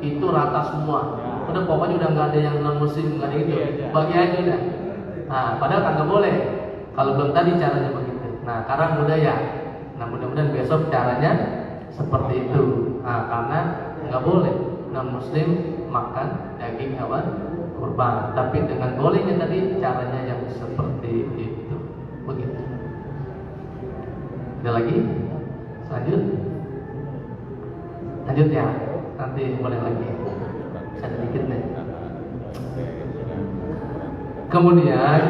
itu rata semua. Ya. Udah pokoknya udah nggak ada yang non muslim, nggak ada itu. Bagi aja udah. Nah, padahal kan nggak boleh. Kalau belum tadi caranya begitu. Nah, sekarang udah ya. Nah, mudah-mudahan besok caranya seperti itu. Nah, karena nggak boleh non muslim makan daging hewan kurban. Tapi dengan bolehnya tadi caranya yang seperti itu. Begitu. Ada lagi? Lanjut ya. Nanti boleh lagi. Sedikit deh. Kemudian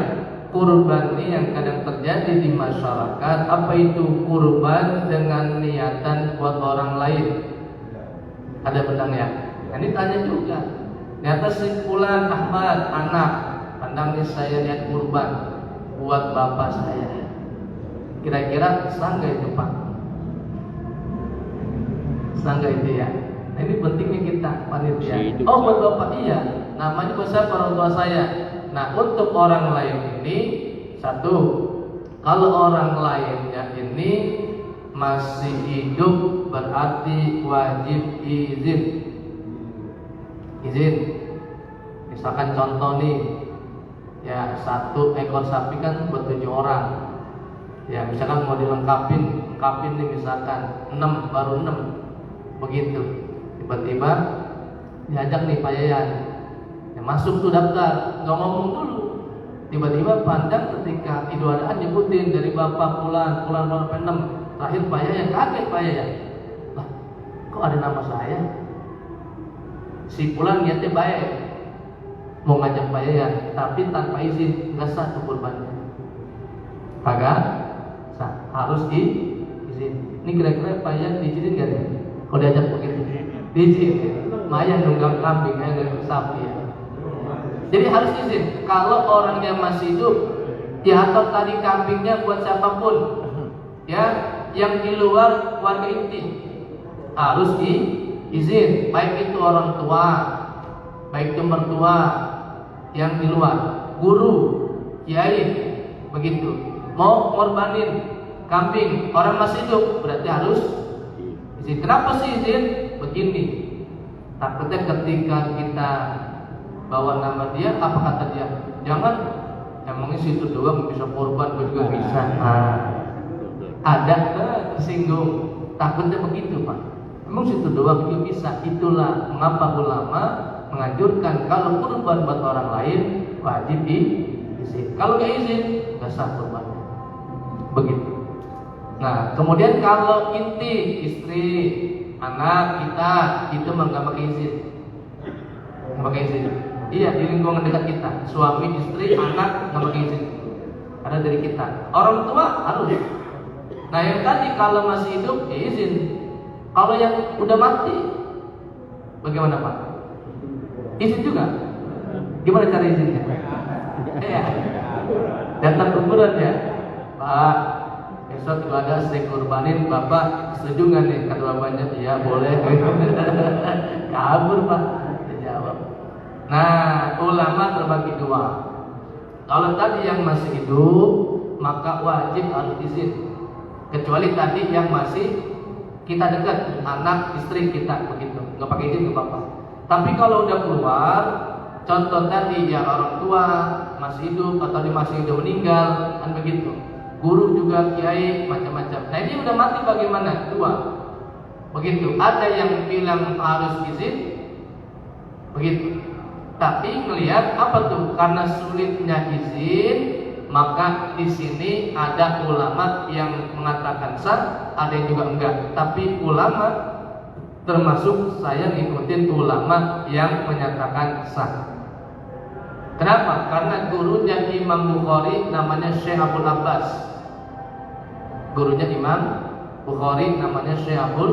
kurban ini yang kadang terjadi di masyarakat, apa itu kurban dengan niatan buat orang lain? Ada benang ya? Nah, ini tanya juga. Nyata simpulan Ahmad anak, pandangnya saya niat kurban buat bapak saya. Kira-kira sangga itu Pak? Sangga itu ya. Nah, ini pentingnya kita panitia. Oh buat bapak iya. Namanya buat saya orang tua saya. Nah untuk orang lain ini satu, kalau orang lainnya ini masih hidup berarti wajib izin. Misalkan contoh nih, ya 1 ekor sapi kan buat 7 orang. Ya misalkan mau dilengkapin nih misalkan 6 baru 6 begitu. Tiba-tiba diajak nih Pak Yayan, ya, masuk tuh daftar, nggak ngomong dulu. Tiba-tiba pandang ketika Idul Adha nyebutin dari bapak pulang berapa 6. Terakhir Pak Yayan, kaget Pak Yayan. Lah, kok ada nama saya? Si pulang niatnya baik, mau ngajak Pak Yayan, tapi tanpa izin, nggak sah tuh kurbannya. Kagak sah, harus diizin. Ini kira-kira Pak Yayan diizinin nggak nih? Kalau diajak begitu, diizin. Lumayan nunggang kambing, nunggang sapi ya. Jadi harus izin. Kalau orang yang masih hidup, ya atau tadi kambingnya buat siapapun, ya yang di luar warga inti harus diizin. Baik itu orang tua, baik itu mertua yang di luar, guru, kiai, begitu. Mau ngorbanin kambing, orang masih hidup, berarti harus izin. Kenapa sih izin? Begini, takutnya ketika kita bawa nama dia, apa kata dia? Jangan, emangnya situ doang bisa korban, gue juga bisa. Ada tersinggung, takutnya begitu Pak. Emang situ doang juga bisa. Itulah mengapa ulama menganjurkan kalau kurban buat orang lain wajib diizin. Kalau nggak izin, nggak sah kurbannya. Begitu. Nah, kemudian kalau inti, istri, anak kita, itu nggak pakai izin. Nggak pakai izin. Iya, di lingkungan dekat kita, suami, istri, anak nggak pakai izin. Ada dari kita. Orang tua harus. Nah, yang tadi kalau masih hidup, ya izin. Kalau yang udah mati, bagaimana Pak? Izin juga. Gimana cara izinnya? Iya. Datang kuburan ya, Pak. Besok kalau ada saya kurbanin, Bapak setuju nggak nih? Kata bapaknya, iya boleh. Kabur Pak, dia jawab. Nah, ulama terbagi dua. Kalau tadi yang masih hidup, maka wajib harus izin. Kecuali tadi yang masih kita dekat, anak, istri kita begitu, nggak pakai izin ke bapak. Tapi kalau udah keluar, contoh tadi ya orang tua masih hidup atau dia masih udah meninggal, kan begitu. Guru juga, kiai, macam-macam. Nah ini udah mati bagaimana? Dua. Begitu. Ada yang bilang harus izin, begitu. Tapi melihat apa tuh? Karena sulitnya izin, maka di sini ada ulama yang mengatakan sah, ada yang juga enggak. Tapi ulama termasuk saya ngikutin ulama yang menyatakan sah. Kenapa? Karena gurunya Imam Bukhari namanya Syekh Abdul Abbas. Gurunya Imam Bukhari namanya Syekh Abdul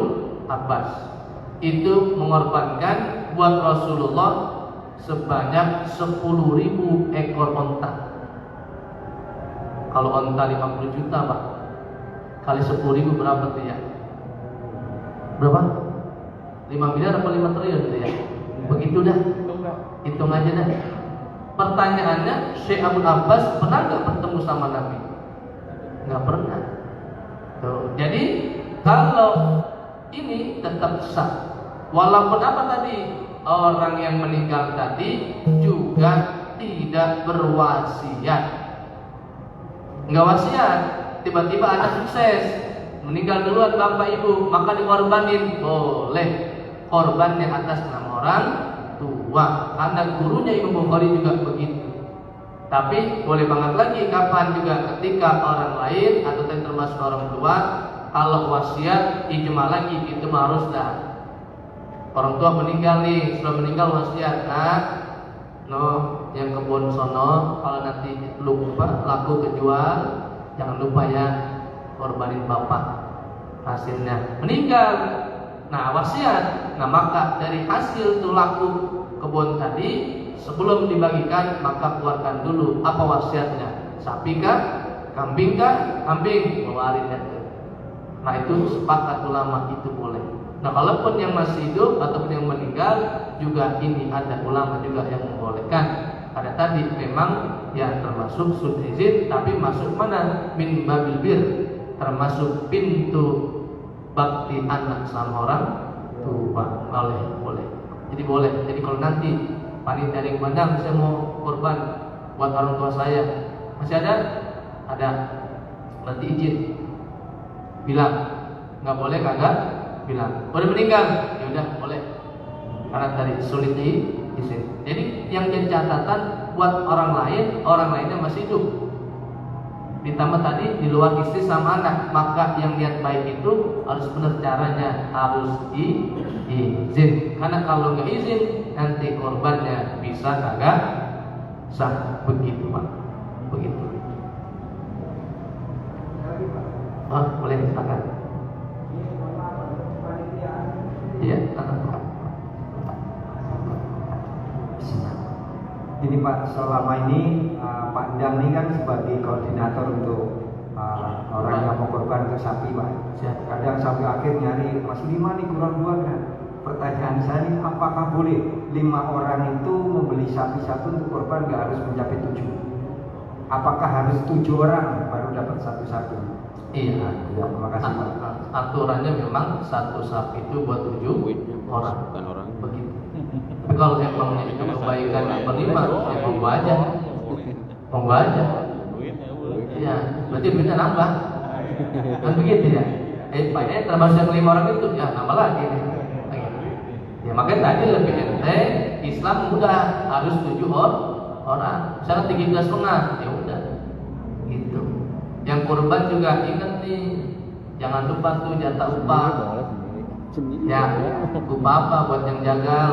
Abbas. Itu mengorbankan buat Rasulullah sebanyak 10.000 ekor onta. Kalau onta 50 juta Pak, kali 10.000 berapa tuh ya? Berapa? 5 miliar atau 5 triliun tuh ya? Begitu dah, hitung aja dah. Pertanyaannya, Syekh Abdul Abbas pernah gak bertemu sama Nabi? Gak pernah. Tuh. Jadi kalau ini tetap sah, walaupun apa tadi? Orang yang meninggal tadi juga tidak berwasiat. Enggak wasiat, tiba-tiba ada sukses, meninggal duluan bapak ibu, maka dikorbanin, boleh. Korbannya atas nama orang tua, karena gurunya Imam Bukhari juga begitu. Tapi boleh banget lagi kapan juga, ketika orang lain atau termasuk orang tua, kalau wasiat ijma lagi, itu harus dah. Orang tua meninggal nih, sudah meninggal wasiat, yang kebun sono, kalau nanti lupa laku kejual, jangan lupa ya korbanin bapak hasilnya. Meninggal, nah wasiat, nah maka dari hasil tuh laku kebun tadi, sebelum dibagikan maka keluarkan dulu apa wasiatnya, sapi kah, kambing kah, kambing, bawarin itu. Nah itu sepakat ulama itu boleh. Nah kalaupun yang masih hidup ataupun yang meninggal juga ini ada ulama juga yang membolehkan. Ada tadi memang ya termasuk sulhizin, tapi masuk mana? Min babil bir, termasuk pintu bakti anak sama orang tua. Boleh. Jadi boleh. Jadi kalau nanti panitia yang pandang saya mau korban buat orang tua saya, masih ada? Ada. Berarti izin. Bilang nggak boleh kagak? Bilang udah meninggal, ya udah boleh. Karena tadi sulit diizin. Jadi yang jadi catatan buat orang lainnya masih hidup. Ditambah tadi di luar istri sama anak, maka yang niat baik itu harus benar caranya, harus diizin. Karena kalau nggak izin nanti korbannya bisa kagak sah, begitu Pak. Begitu. Boleh silakan. Iya. Ini Pak, selama ini Pak Endang ini kan sebagai koordinator untuk orang yang mau korban untuk sapi Pak. Kadang sampai akhir nyari Mas 5 nih kurang 2 kan. Pertanyaan saya ini, apakah boleh 5 orang itu membeli sapi satu untuk korban, nggak harus mencapai 7? Apakah harus 7 orang baru dapat satu sapi? Iya. Ya, terima kasih Pak. Aturannya memang satu sapi itu buat 7 orang. Begitu. Tapi kalau emang itu kebaikan yang berlima, ya monggo aja. Iya, berarti duitnya nambah. Kan begitu ya. Paknya termasuk yang 5 orang itu, ya nambah lagi. Ya makanya tadi lebih ente, Islam mudah, harus 7 orang. Misalnya 13,5, ya udah. Gitu. Yang kurban juga ingat nih, jangan lupa tuh jatah upah. Ya, upah apa buat yang jagal,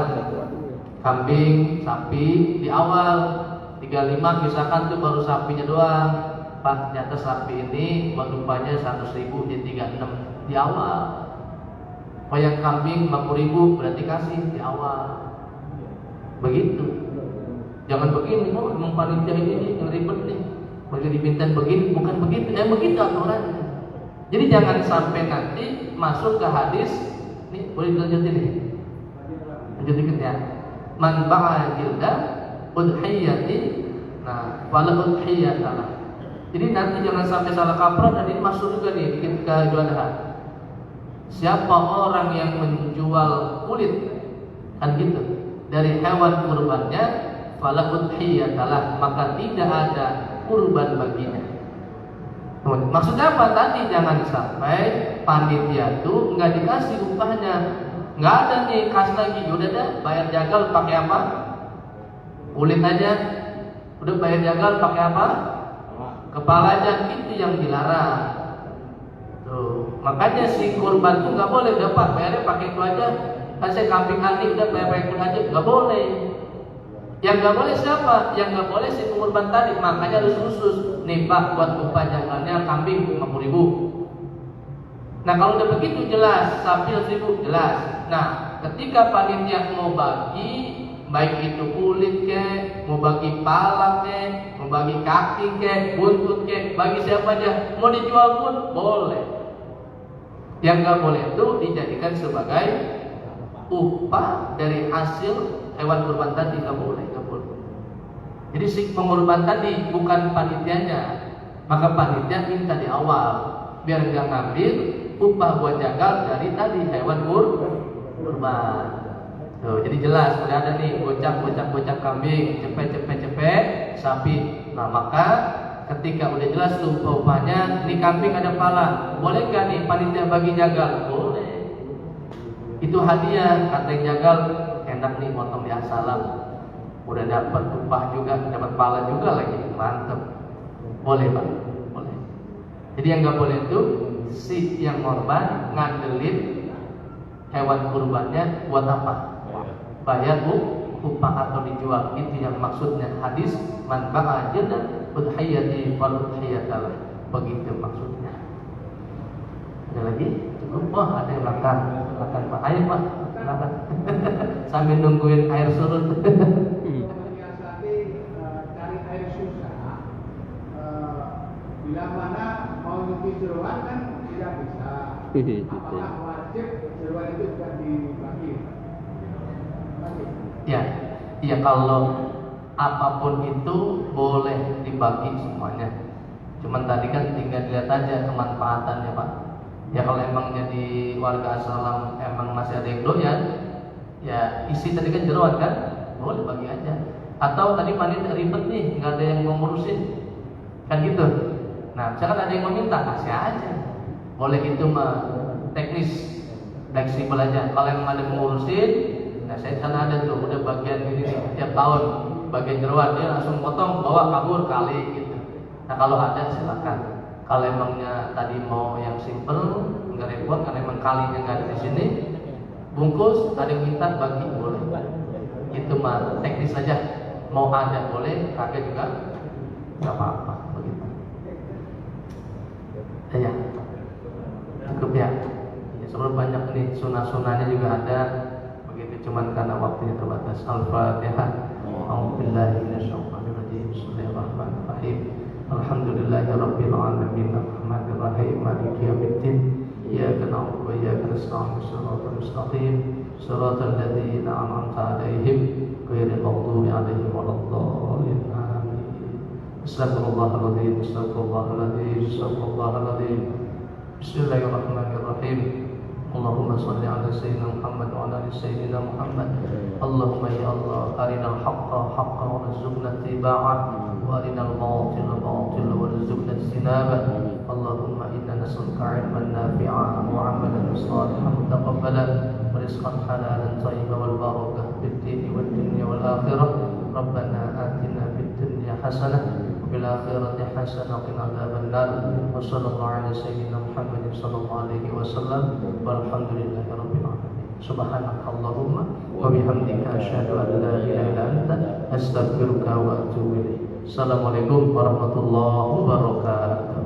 kambing, sapi di awal 35 misalkan tuh baru sapinya doang. Pak, jatah sapi ini buat upahnya 100.000 di 36 di awal. Kalau yang kambing 50.000 berarti kasih di awal. Begitu. Jangan begini, emang panitia ini yang ribet nih. Bagi dimintain begini, bukan begitu. Begitu aturannya. Jadi jangan sampai nanti masuk ke hadis. Nih, boleh dilanjutin nih. Lanjut dikit ya. Man ba'a jilda udhiyati. Nah, wala udhiyatalah. Jadi nanti jangan sampai salah kaprah, dan ini masuk juga nih ketika Idul Adha. Siapa orang yang menjual kulit kan gitu dari hewan kurbannya, fala udhiyatalah, maka tidak ada kurban baginya. Maksudnya apa tadi? Jangan sampai panitia tuh nggak dikasih upahnya, nggak ada nih kas lagi, udah dah bayar jagal pakai apa? kulit aja udah bayar jagal pakai apa? Kepalanya, itu yang dilarang. Tuh, makanya si kurban tuh nggak boleh dapat bayarnya pakai itu aja. Kan saya kambing nanti udah bayar pakai kulit aja, nggak boleh. Yang nggak boleh siapa? Yang nggak boleh si pengurban tadi. Makanya harus khusus. Nih Pak, buat upah jagalnya kambing 50.000. Nah kalau udah begitu jelas, sapi 1.000 jelas. Nah ketika panitia mau bagi, baik itu kulit ke, mau bagi pala ke, mau bagi kaki ke, buntut ke, bagi siapa aja, mau dijual pun boleh. Yang nggak boleh itu dijadikan sebagai upah dari hasil hewan kurban tadi, nggak boleh, nggak boleh. Jadi si pengurban tadi bukan panitianya, maka panitia minta di awal biar nggak ngambil upah buat jagal dari tadi hewan kurban. Tuh, jadi jelas udah ada nih gocap kambing, cepet sapi. Nah maka ketika udah jelas tuh upahnya, ini kambing ada pala, boleh nggak nih panitia bagi jagal? Boleh. Itu hadiah, kata yang jagal, enak nih potong ya salam. Udah dapat upah juga, dapat pala juga lagi, mantep. Boleh Pak, boleh. Jadi yang nggak boleh itu si yang korban ngandelin hewan kurbannya buat apa? Bayar upah atau dijual. Itu yang maksudnya hadis man ba'a jildan udhiyati wal udhiyatalah. Begitu maksudnya. Ada lagi? Cukup? Wah ada yang makan Pak. Ayo Pak, makan. Sambil nungguin air surut. Cari air susah. Bila mana mau nyuci jeruan kan tidak bisa. Apakah wajib jeruan itu juga dibagi? Ya kalau apapun itu boleh dibagi semuanya. Cuman tadi kan tinggal dilihat aja kemanfaatannya Pak. Ya kalau emang jadi warga assalam emang masih ada yang doyan, ya isi tadi kan jeruan kan, boleh bagi aja. Atau tadi panitia ribet nih, nggak ada yang mau ngurusin, kan gitu. Nah misalkan ada yang mau minta, kasih aja. Boleh itu mah teknis, fleksibel aja. Kalau emang ada yang ngurusin, nah saya kan ada tuh udah bagian ini nih, tiap tahun bagian jeruan dia langsung potong bawa kabur kali gitu. Nah kalau ada silakan. Kalau emangnya tadi mau yang simple nggak repot karena emang kalinya nggak ada di sini, bungkus ada yang minta bagi boleh. Itu mah teknis saja. Mau ada boleh, kagak juga nggak apa-apa begitu. Ya cukup ya. Sebenarnya banyak nih sunah-sunahnya juga ada. Cuman karena waktunya terbatas. Al-Fatihah. A'udzubillahi minasyaitonir rajim. Bismillahirrahmanirrahim. Alhamdulillahirabbil alamin. Arrahmanir rahim. Maliki yaumiddin. Iyyaka na'budu wa iyyaka nasta'in. Shiratal mustaqim. Shiratal ladzina an'amta 'alaihim ghairil maghdubi 'alaihim waladdallin. Amin. Astaghfirullahaladzim. Astaghfirullahaladzim. Bismillahirrahmanirrahim. Allahumma salli ala sayyidina Muhammad wa ala ali sayyidina Muhammad. Allahumma ya Allah arinal haqqa haqqan warzuqna ittiba'ah wa arinal batila batilan warzuqna ijtinabah. Allahumma inna nas'aluka 'ilman nafi'an wa 'amalan salihan mutaqabbalan wa rizqan halalan thayyiban wal barakah fid dini wad dunya wal akhirah. Rabbana atina fid dunya hasanah fil akhirati hasanah wa qina adzabannar. Wa sallallahu ala sayyidina Muhammadin sallallahu alaihi wasallam walhamdulillahi rabbil alamin. Subhanakallahumma wa bihamdika asyhadu an la ilaha illa anta astaghfiruka wa atubu ilaik. Assalamualaikum warahmatullahi wabarakatuh.